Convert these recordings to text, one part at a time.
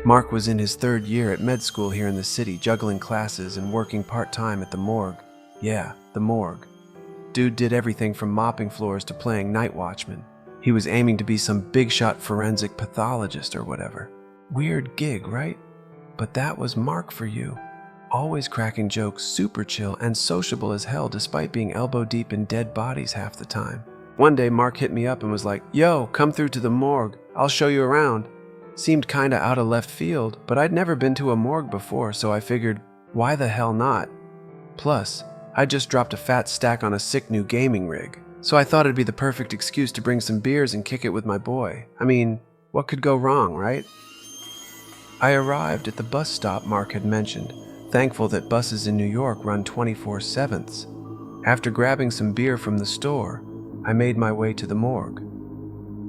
Mark was in his 3rd year at med school here in the city, juggling classes and working part-time at the morgue. Yeah, the morgue. Dude did everything from mopping floors to playing night watchman. He was aiming to be some big-shot forensic pathologist or whatever. Weird gig, right? But that was Mark for you. Always cracking jokes, super chill, and sociable as hell despite being elbow-deep in dead bodies half the time. One day, Mark hit me up and was like, "Yo, come through to the morgue. I'll show you around." Seemed kinda out of left field, but I'd never been to a morgue before, so I figured, why the hell not? Plus, I just dropped a fat stack on a sick new gaming rig, so I thought it'd be the perfect excuse to bring some beers and kick it with my boy. I mean, what could go wrong, right? I arrived at the bus stop Mark had mentioned, thankful that buses in New York run 24/7. After grabbing some beer from the store, I made my way to the morgue.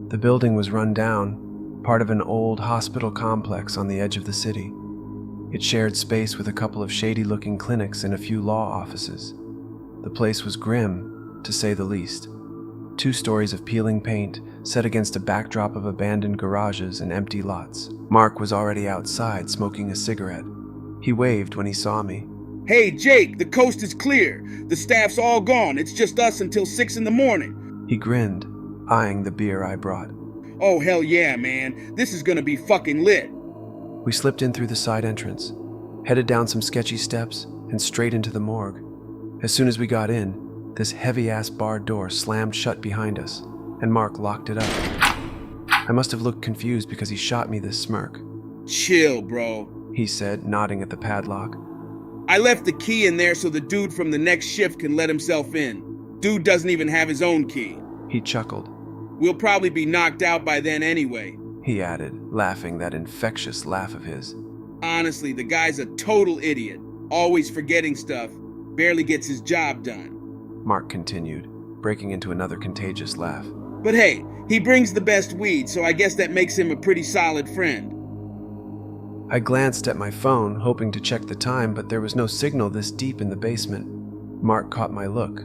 The building was run down, part of an old hospital complex on the edge of the city. It shared space with a couple of shady-looking clinics and a few law offices. The place was grim, to say the least. 2 stories of peeling paint set against a backdrop of abandoned garages and empty lots. Mark was already outside smoking a cigarette. He waved when he saw me. "Hey, Jake, the coast is clear. The staff's all gone. It's just us until 6 in the morning. He grinned, eyeing the beer I brought. Oh, hell yeah, man. This is gonna be fucking lit. We slipped in through the side entrance, headed down some sketchy steps, and straight into the morgue. As soon as we got in, this heavy-ass barred door slammed shut behind us, and Mark locked it up. I must have looked confused because he shot me this smirk. "Chill, bro," he said, nodding at the padlock. "I left the key in there so the dude from the next shift can let himself in. Dude doesn't even have his own key." He chuckled. "We'll probably be knocked out by then anyway," he added, laughing that infectious laugh of his. "Honestly, the guy's a total idiot. Always forgetting stuff. Barely gets his job done." Mark continued, breaking into another contagious laugh. "But hey, he brings the best weed, so I guess that makes him a pretty solid friend." I glanced at my phone, hoping to check the time, but there was no signal this deep in the basement. Mark caught my look.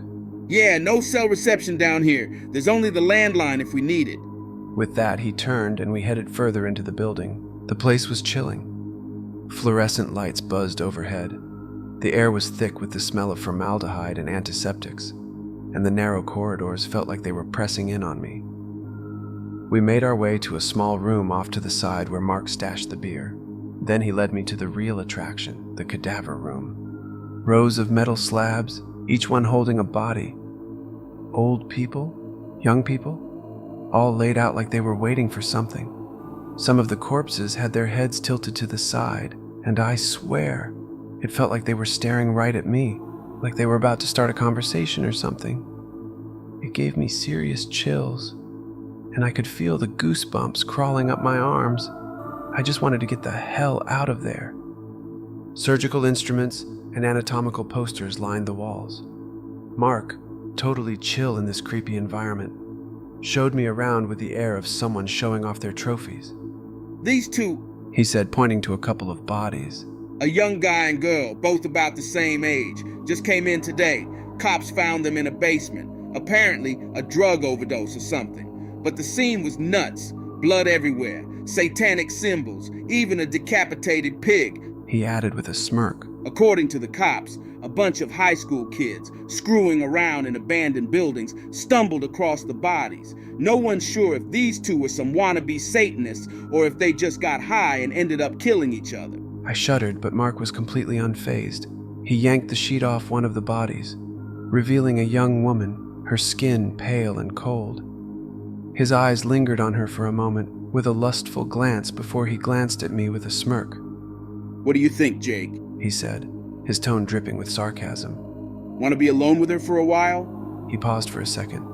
"Yeah, no cell reception down here. There's only the landline if we need it." With that, he turned and we headed further into the building. The place was chilling. Fluorescent lights buzzed overhead. The air was thick with the smell of formaldehyde and antiseptics, and the narrow corridors felt like they were pressing in on me. We made our way to a small room off to the side where Mark stashed the beer. Then he led me to the real attraction, the cadaver room. Rows of metal slabs, each one holding a body. Old people, young people, all laid out like they were waiting for something. Some of the corpses had their heads tilted to the side, and I swear, it felt like they were staring right at me, like they were about to start a conversation or something. It gave me serious chills, and I could feel the goosebumps crawling up my arms. I just wanted to get the hell out of there. Surgical instruments and anatomical posters lined the walls. Mark, totally chill in this creepy environment, showed me around with the air of someone showing off their trophies. "These two," he said, pointing to a couple of bodies. "a young guy and girl, both about the same age, just came in today. Cops found them in a basement. Apparently a drug overdose or something. But the scene was nuts. Blood everywhere, satanic symbols, even a decapitated pig," he added with a smirk. "According to the cops, a bunch of high school kids, screwing around in abandoned buildings, stumbled across the bodies. No one's sure if these two were some wannabe Satanists or if they just got high and ended up killing each other." I shuddered, but Mark was completely unfazed. He yanked the sheet off one of the bodies, revealing a young woman, her skin pale and cold. His eyes lingered on her for a moment, with a lustful glance before he glanced at me with a smirk. "What do you think, Jake?" he said, his tone dripping with sarcasm. "Want to be alone with her for a while?" He paused for a second,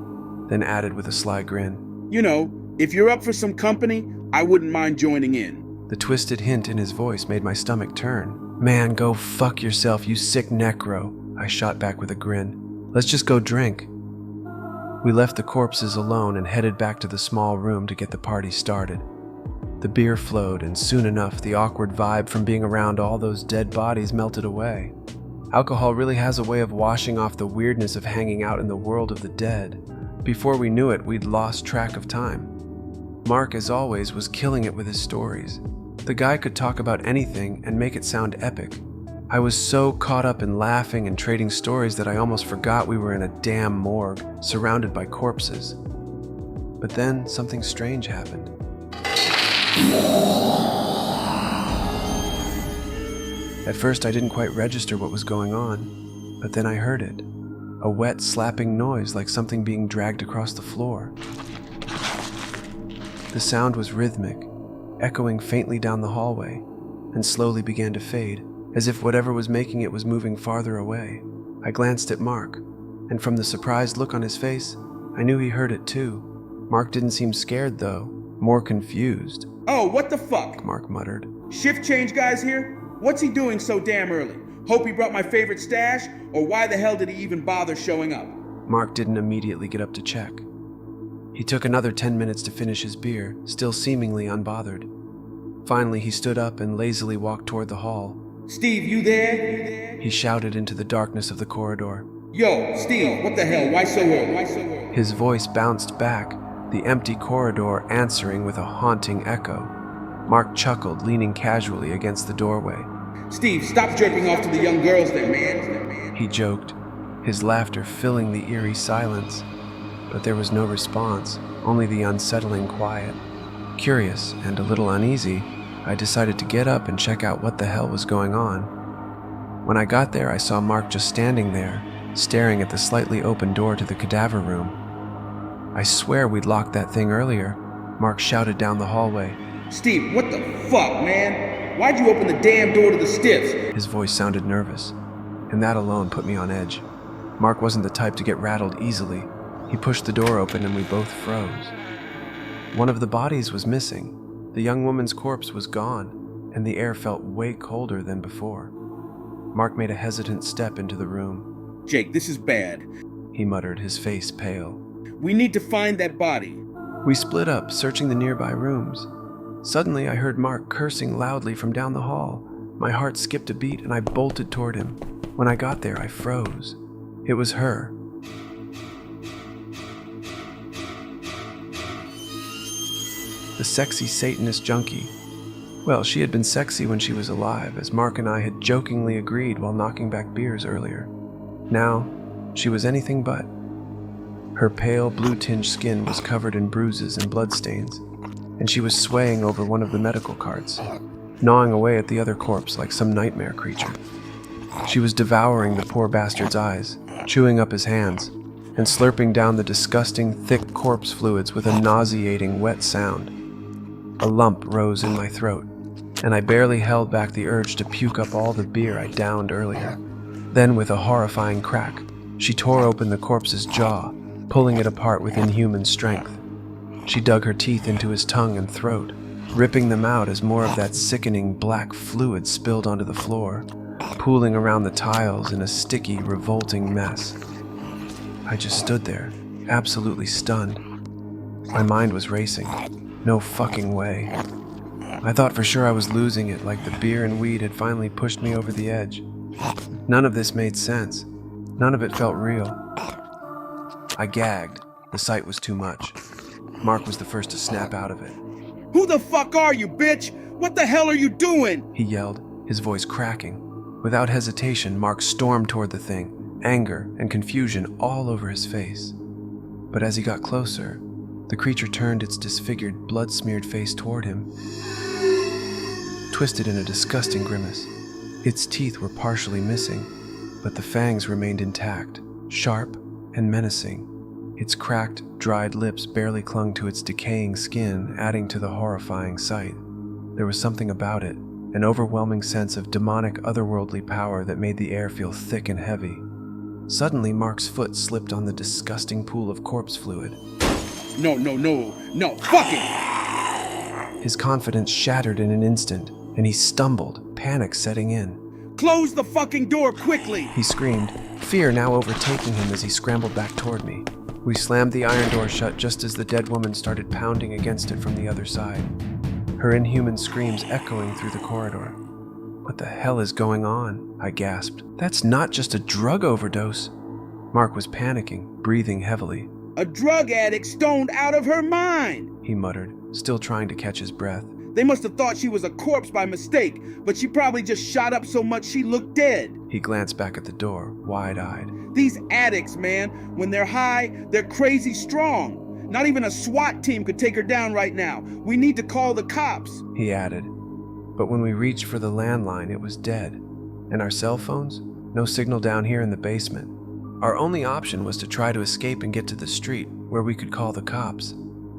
then added with a sly grin. "You know, if you're up for some company, I wouldn't mind joining in." The twisted hint in his voice made my stomach turn. "Man, go fuck yourself, you sick necro," I shot back with a grin. "Let's just go drink." We left the corpses alone and headed back to the small room to get the party started. The beer flowed, and soon enough, the awkward vibe from being around all those dead bodies melted away. Alcohol really has a way of washing off the weirdness of hanging out in the world of the dead. Before we knew it, we'd lost track of time. Mark, as always, was killing it with his stories. The guy could talk about anything and make it sound epic. I was so caught up in laughing and trading stories that I almost forgot we were in a damn morgue, surrounded by corpses. But then something strange happened. At first I didn't quite register what was going on, but then I heard it. A wet, slapping noise like something being dragged across the floor. The sound was rhythmic, echoing faintly down the hallway, and slowly began to fade, as if whatever was making it was moving farther away. I glanced at Mark, and from the surprised look on his face, I knew he heard it too. Mark didn't seem scared though, more confused. Oh, what the fuck? Mark muttered. Shift change guys here? What's he doing so damn early? Hope he brought my favorite stash? Or why the hell did he even bother showing up? Mark didn't immediately get up to check. He took another 10 minutes to finish his beer, still seemingly unbothered. Finally, he stood up and lazily walked toward the hall. Steve, you there? He shouted into the darkness of the corridor. Yo, Steve, what the hell? Why so early? His voice bounced back, the empty corridor answering with a haunting echo. Mark chuckled, leaning casually against the doorway. Steve, stop jerking off to the young girls there, man. He joked, his laughter filling the eerie silence. But there was no response, only the unsettling quiet. Curious and a little uneasy, I decided to get up and check out what the hell was going on. When I got there, I saw Mark just standing there, staring at the slightly open door to the cadaver room. I swear we'd locked that thing earlier, Mark shouted down the hallway. Steve, what the fuck, man? Why'd you open the damn door to the stiffs? His voice sounded nervous, and that alone put me on edge. Mark wasn't the type to get rattled easily. He pushed the door open and we both froze. One of the bodies was missing. The young woman's corpse was gone, and the air felt way colder than before. Mark made a hesitant step into the room. Jake, this is bad, he muttered, his face pale. We need to find that body. We split up, searching the nearby rooms. Suddenly, I heard Mark cursing loudly from down the hall. My heart skipped a beat and I bolted toward him. When I got there, I froze. It was her. The sexy Satanist junkie. Well, she had been sexy when she was alive, as Mark and I had jokingly agreed while knocking back beers earlier. Now, she was anything but. Her pale, blue-tinged skin was covered in bruises and bloodstains, and she was swaying over one of the medical carts, gnawing away at the other corpse like some nightmare creature. She was devouring the poor bastard's eyes, chewing up his hands, and slurping down the disgusting, thick corpse fluids with a nauseating, wet sound. A lump rose in my throat, and I barely held back the urge to puke up all the beer I downed earlier. Then, with a horrifying crack, she tore open the corpse's jaw, pulling it apart with inhuman strength. She dug her teeth into his tongue and throat, ripping them out as more of that sickening black fluid spilled onto the floor, pooling around the tiles in a sticky, revolting mess. I just stood there, absolutely stunned. My mind was racing. No fucking way. I thought for sure I was losing it, like the beer and weed had finally pushed me over the edge. None of this made sense. None of it felt real. I gagged. The sight was too much. Mark was the first to snap out of it. Who the fuck are you, bitch? What the hell are you doing? He yelled, his voice cracking. Without hesitation, Mark stormed toward the thing, anger and confusion all over his face. But as he got closer, the creature turned its disfigured, blood-smeared face toward him, twisted in a disgusting grimace. Its teeth were partially missing, but the fangs remained intact, sharp and menacing. Its cracked, dried lips barely clung to its decaying skin, adding to the horrifying sight. There was something about it, an overwhelming sense of demonic, otherworldly power that made the air feel thick and heavy. Suddenly, Mark's foot slipped on the disgusting pool of corpse fluid. No, fuck it! His confidence shattered in an instant, and he stumbled, panic setting in. Close the fucking door quickly! He screamed, fear now overtaking him as he scrambled back toward me. We slammed the iron door shut just as the dead woman started pounding against it from the other side, her inhuman screams echoing through the corridor. What the hell is going on? I gasped. That's not just a drug overdose. Mark was panicking, breathing heavily. A drug addict stoned out of her mind, he muttered, still trying to catch his breath. They must have thought she was a corpse by mistake, but she probably just shot up so much she looked dead. He glanced back at the door, wide-eyed. These addicts, man, when they're high, they're crazy strong. Not even a SWAT team could take her down right now. We need to call the cops, he added. But when we reached for the landline, it was dead. And our cell phones? No signal down here in the basement. Our only option was to try to escape and get to the street, where we could call the cops.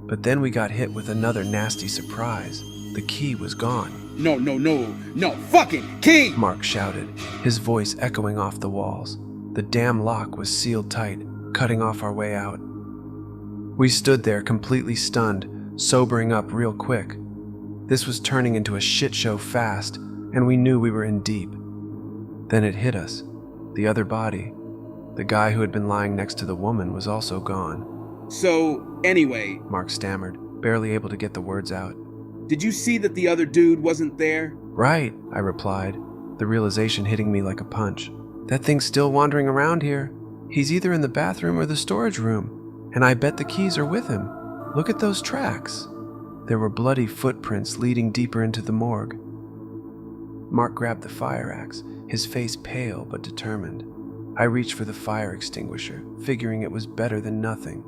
But then we got hit with another nasty surprise. The key was gone. No fucking key! Mark shouted, his voice echoing off the walls. The damn lock was sealed tight, cutting off our way out. We stood there completely stunned, sobering up real quick. This was turning into a shit show fast, and we knew we were in deep. Then it hit us. The other body, the guy who had been lying next to the woman, was also gone. So, anyway, Mark stammered, barely able to get the words out. Did you see that the other dude wasn't there? Right, I replied, the realization hitting me like a punch. That thing's still wandering around here. He's either in the bathroom or the storage room, and I bet the keys are with him. Look at those tracks. There were bloody footprints leading deeper into the morgue. Mark grabbed the fire axe, his face pale but determined. I reached for the fire extinguisher, figuring it was better than nothing.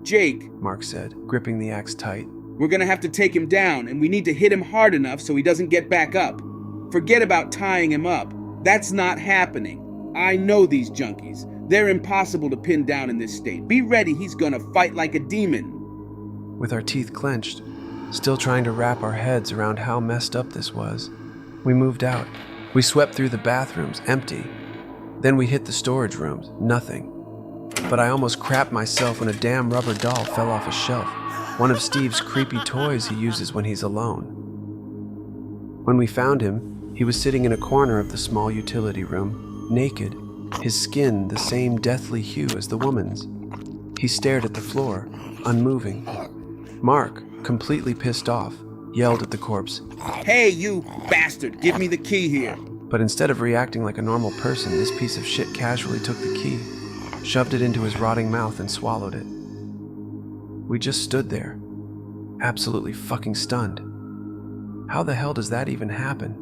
Jake, Mark said, gripping the axe tight. We're gonna have to take him down, and we need to hit him hard enough so he doesn't get back up. Forget about tying him up. That's not happening. I know these junkies. They're impossible to pin down in this state. Be ready, he's gonna fight like a demon. With our teeth clenched, still trying to wrap our heads around how messed up this was, we moved out. We swept through the bathrooms, empty. Then we hit the storage rooms, nothing. But I almost crapped myself when a damn rubber doll fell off a shelf, one of Steve's creepy toys he uses when he's alone. When we found him, he was sitting in a corner of the small utility room, naked, his skin the same deathly hue as the woman's. He stared at the floor, unmoving. Mark, completely pissed off, yelled at the corpse, Hey, you bastard, give me the key here. But instead of reacting like a normal person, this piece of shit casually took the key, shoved it into his rotting mouth and swallowed it. We just stood there, absolutely fucking stunned. How the hell does that even happen?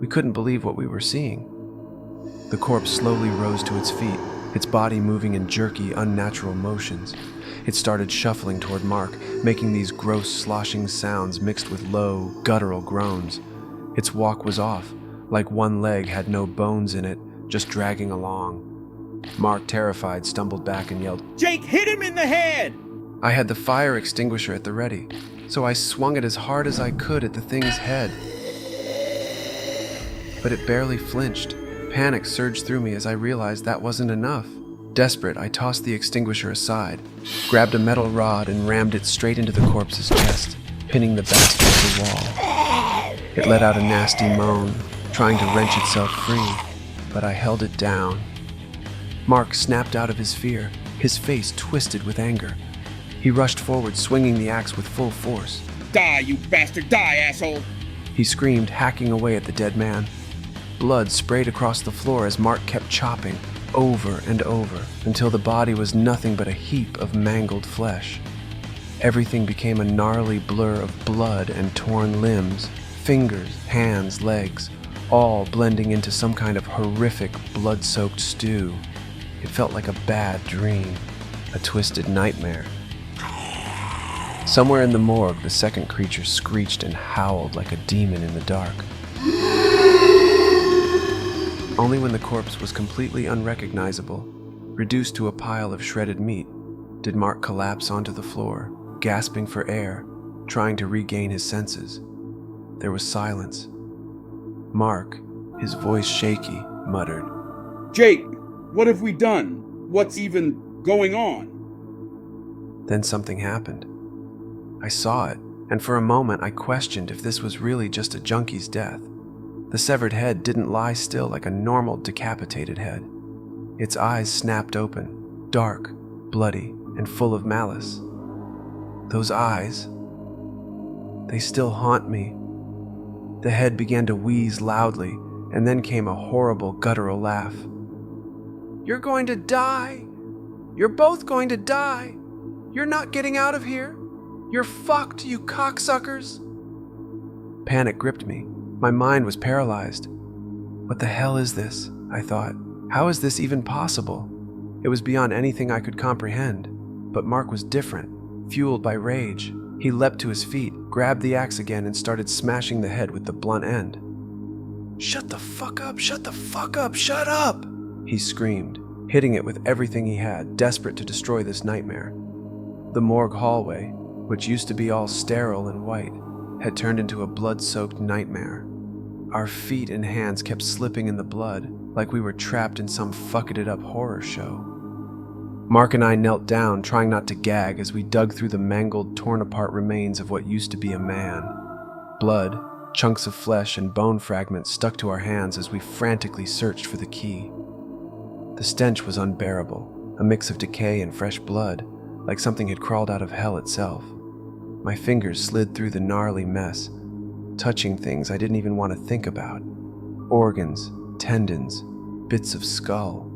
We couldn't believe what we were seeing. The corpse slowly rose to its feet, its body moving in jerky, unnatural motions. It started shuffling toward Mark, making these gross, sloshing sounds mixed with low, guttural groans. Its walk was off, like one leg had no bones in it, just dragging along. Mark, terrified, stumbled back and yelled, Jake, hit him in the head! I had the fire extinguisher at the ready, so I swung it as hard as I could at the thing's head. But it barely flinched. Panic surged through me as I realized that wasn't enough. Desperate, I tossed the extinguisher aside, grabbed a metal rod and rammed it straight into the corpse's chest, pinning the bastard to the wall. It let out a nasty moan, trying to wrench itself free, but I held it down. Mark snapped out of his fear, his face twisted with anger. He rushed forward, swinging the axe with full force. Die, you bastard, die, asshole! He screamed, hacking away at the dead man. Blood sprayed across the floor as Mark kept chopping, over and over, until the body was nothing but a heap of mangled flesh. Everything became a gnarly blur of blood and torn limbs, fingers, hands, legs, all blending into some kind of horrific, blood-soaked stew. It felt like a bad dream, a twisted nightmare. Somewhere in the morgue, the second creature screeched and howled like a demon in the dark. Only when the corpse was completely unrecognizable, reduced to a pile of shredded meat, did Mark collapse onto the floor, gasping for air, trying to regain his senses. There was silence. Mark, his voice shaky, muttered, Jake, what have we done? What's even going on? Then something happened. I saw it, and for a moment I questioned if this was really just a junkie's death. The severed head didn't lie still like a normal decapitated head. Its eyes snapped open, dark, bloody, and full of malice. Those eyes, they still haunt me. The head began to wheeze loudly, and then came a horrible guttural laugh. You're going to die! You're both going to die! You're not getting out of here! You're fucked, you cocksuckers! Panic gripped me. My mind was paralyzed. What the hell is this? I thought. How is this even possible? It was beyond anything I could comprehend. But Mark was different, fueled by rage. He leapt to his feet, grabbed the axe again, and started smashing the head with the blunt end. "Shut the fuck up! Shut the fuck up! Shut up!" he screamed, hitting it with everything he had, desperate to destroy this nightmare. The morgue hallway, which used to be all sterile and white, had turned into a blood-soaked nightmare. Our feet and hands kept slipping in the blood, like we were trapped in some fucked-it-up horror show. Mark and I knelt down, trying not to gag as we dug through the mangled, torn-apart remains of what used to be a man. Blood, chunks of flesh, and bone fragments stuck to our hands as we frantically searched for the key. The stench was unbearable, a mix of decay and fresh blood, like something had crawled out of hell itself. My fingers slid through the gnarly mess, touching things I didn't even want to think about. Organs, tendons, bits of skull.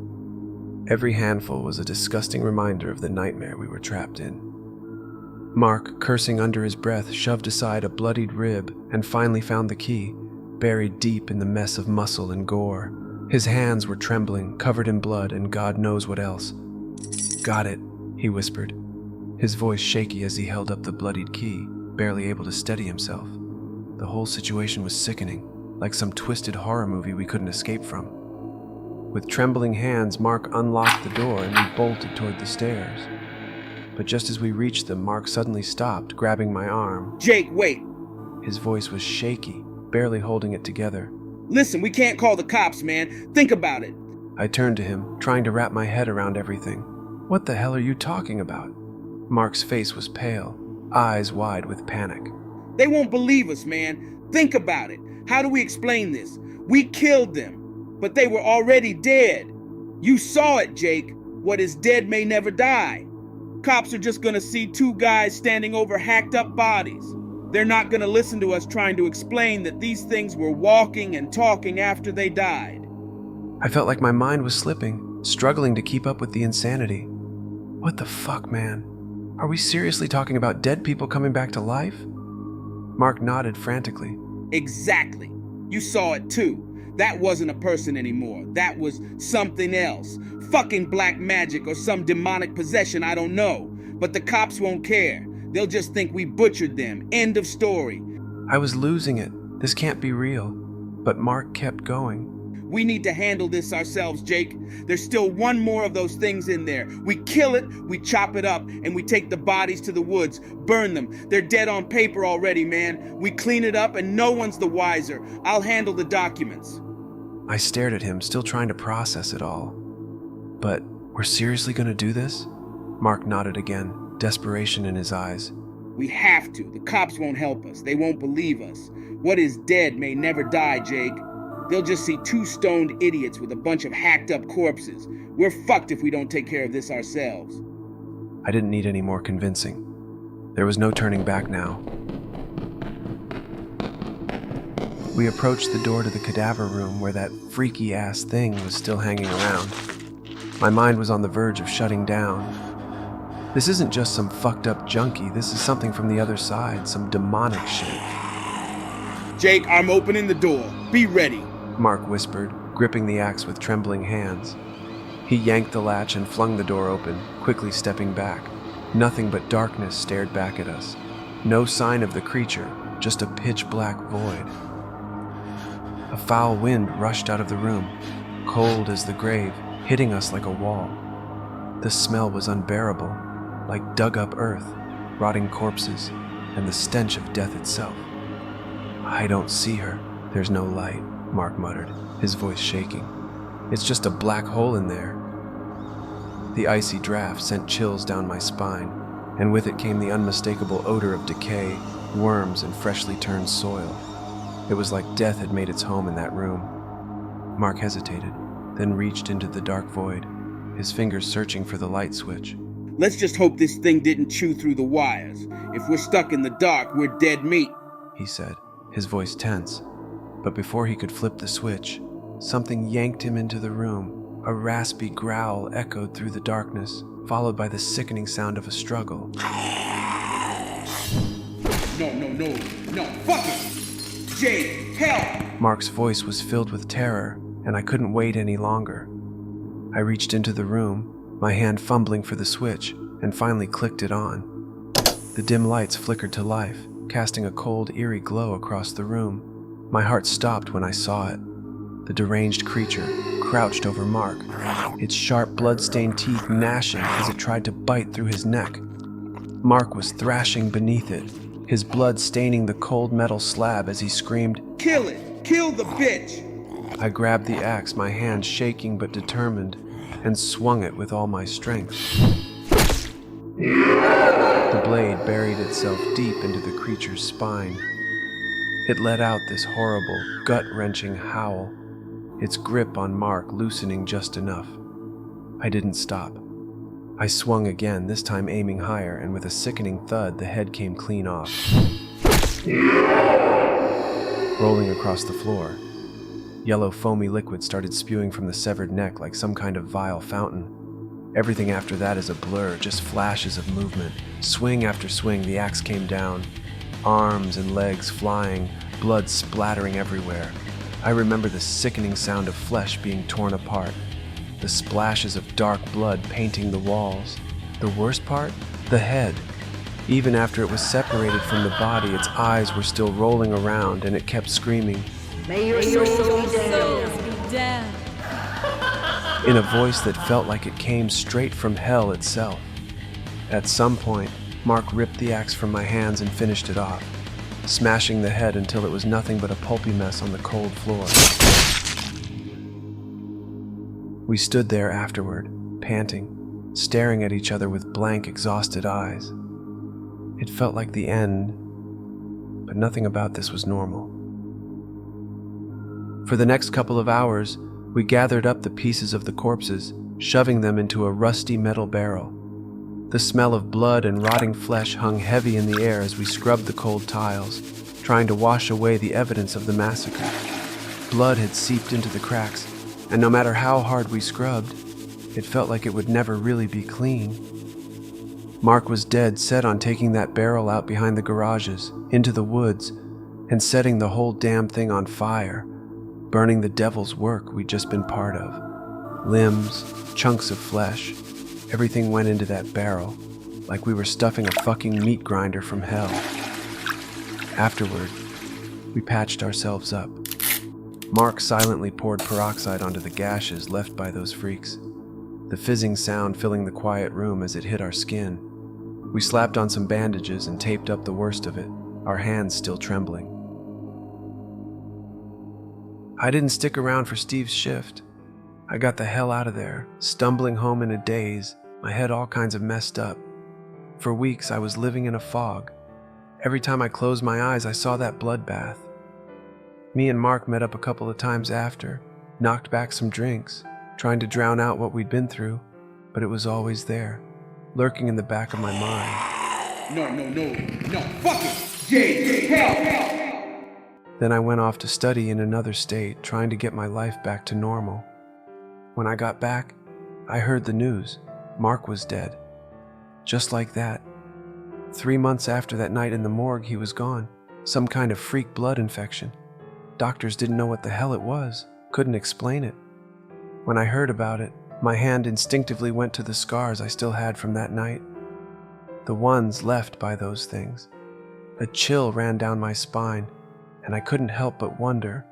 Every handful was a disgusting reminder of the nightmare we were trapped in. Mark, cursing under his breath, shoved aside a bloodied rib and finally found the key, buried deep in the mess of muscle and gore. His hands were trembling, covered in blood and God knows what else. "Got it," he whispered, his voice shaky as he held up the bloodied key, barely able to steady himself. The whole situation was sickening, like some twisted horror movie we couldn't escape from. With trembling hands, Mark unlocked the door and we bolted toward the stairs. But just as we reached them, Mark suddenly stopped, grabbing my arm. "Jake, wait!" His voice was shaky, barely holding it together. "Listen, we can't call the cops, man. Think about it." I turned to him, trying to wrap my head around everything. "What the hell are you talking about?" Mark's face was pale, eyes wide with panic. "They won't believe us, man. Think about it. How do we explain this? We killed them, but they were already dead. You saw it, Jake. What is dead may never die. Cops are just gonna see two guys standing over hacked up bodies. They're not gonna listen to us trying to explain that these things were walking and talking after they died." I felt like my mind was slipping, struggling to keep up with the insanity. What the fuck, man? Are we seriously talking about dead people coming back to life? Mark nodded frantically. "Exactly. You saw it too. That wasn't a person anymore. That was something else. Fucking black magic or some demonic possession, I don't know. But the cops won't care. They'll just think we butchered them. End of story." I was losing it. This can't be real. But Mark kept going. "We need to handle this ourselves, Jake. There's still one more of those things in there. We kill it, we chop it up, and we take the bodies to the woods, burn them. They're dead on paper already, man. We clean it up and no one's the wiser. I'll handle the documents." I stared at him, still trying to process it all. "But we're seriously gonna do this?" Mark nodded again, desperation in his eyes. "We have to. The cops won't help us. They won't believe us. What is dead may never die, Jake. They'll just see two stoned idiots with a bunch of hacked up corpses. We're fucked if we don't take care of this ourselves." I didn't need any more convincing. There was no turning back now. We approached the door to the cadaver room where that freaky-ass thing was still hanging around. My mind was on the verge of shutting down. This isn't just some fucked up junkie, this is something from the other side, some demonic shit. "Jake, I'm opening the door. Be ready," Mark whispered, gripping the axe with trembling hands. He yanked the latch and flung the door open, quickly stepping back. Nothing but darkness stared back at us. No sign of the creature, just a pitch-black void. A foul wind rushed out of the room, cold as the grave, hitting us like a wall. The smell was unbearable, like dug-up earth, rotting corpses, and the stench of death itself. "I don't see her. There's no light," Mark muttered, his voice shaking. "It's just a black hole in there." The icy draft sent chills down my spine, and with it came the unmistakable odor of decay, worms, and freshly turned soil. It was like death had made its home in that room. Mark hesitated, then reached into the dark void, his fingers searching for the light switch. "Let's just hope this thing didn't chew through the wires. If we're stuck in the dark, we're dead meat," he said, his voice tense. But before he could flip the switch, something yanked him into the room. A raspy growl echoed through the darkness, followed by the sickening sound of a struggle. No, fuck it!" Jake, help! Mark's voice was filled with terror, and I couldn't wait any longer. I reached into the room, my hand fumbling for the switch, and finally clicked it on. The dim lights flickered to life, casting a cold, eerie glow across the room. My heart stopped when I saw it. The deranged creature crouched over Mark, its sharp, blood-stained teeth gnashing as it tried to bite through his neck. Mark was thrashing beneath it, his blood staining the cold metal slab as he screamed, "Kill it! Kill the bitch!" I grabbed the axe, my hand shaking but determined, and swung it with all my strength. The blade buried itself deep into the creature's spine. It let out this horrible, gut-wrenching howl, its grip on Mark loosening just enough. I didn't stop. I swung again, this time aiming higher, and with a sickening thud, the head came clean off, rolling across the floor. Yellow foamy liquid started spewing from the severed neck like some kind of vile fountain. Everything after that is a blur, just flashes of movement. Swing after swing, the axe came down, arms and legs flying, blood splattering everywhere. I remember the sickening sound of flesh being torn apart, the splashes of dark blood painting the walls. The worst part? The head. Even after it was separated from the body, its eyes were still rolling around, and it kept screaming, "May your souls be damned." In a voice that felt like it came straight from hell itself. At some point, Mark ripped the axe from my hands and finished it off, smashing the head until it was nothing but a pulpy mess on the cold floor. We stood there afterward, panting, staring at each other with blank, exhausted eyes. It felt like the end, but nothing about this was normal. For the next couple of hours, we gathered up the pieces of the corpses, shoving them into a rusty metal barrel. The smell of blood and rotting flesh hung heavy in the air as we scrubbed the cold tiles, trying to wash away the evidence of the massacre. Blood had seeped into the cracks, and no matter how hard we scrubbed, it felt like it would never really be clean. Mark was dead set on taking that barrel out behind the garages, into the woods, and setting the whole damn thing on fire, burning the devil's work we'd just been part of. Limbs, chunks of flesh, everything went into that barrel, like we were stuffing a fucking meat grinder from hell. Afterward, we patched ourselves up. Mark silently poured peroxide onto the gashes left by those freaks, the fizzing sound filling the quiet room as it hit our skin. We slapped on some bandages and taped up the worst of it, our hands still trembling. I didn't stick around for Steve's shift. I got the hell out of there, stumbling home in a daze, my head all kinds of messed up. For weeks, I was living in a fog. Every time I closed my eyes, I saw that bloodbath. Me and Mark met up a couple of times after, knocked back some drinks, trying to drown out what we'd been through, but it was always there, lurking in the back of my mind. No, fuck it! Jake, help! Then I went off to study in another state, trying to get my life back to normal. When I got back, I heard the news. Mark was dead. Just like that. 3 months after that night in the morgue, he was gone. Some kind of freak blood infection. Doctors didn't know what the hell it was, couldn't explain it. When I heard about it, my hand instinctively went to the scars I still had from that night. The ones left by those things. A chill ran down my spine, and I couldn't help but wonder,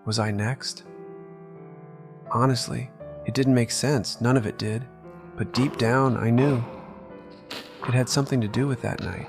was I next? Honestly, it didn't make sense, none of it did, but deep down I knew. It had something to do with that night.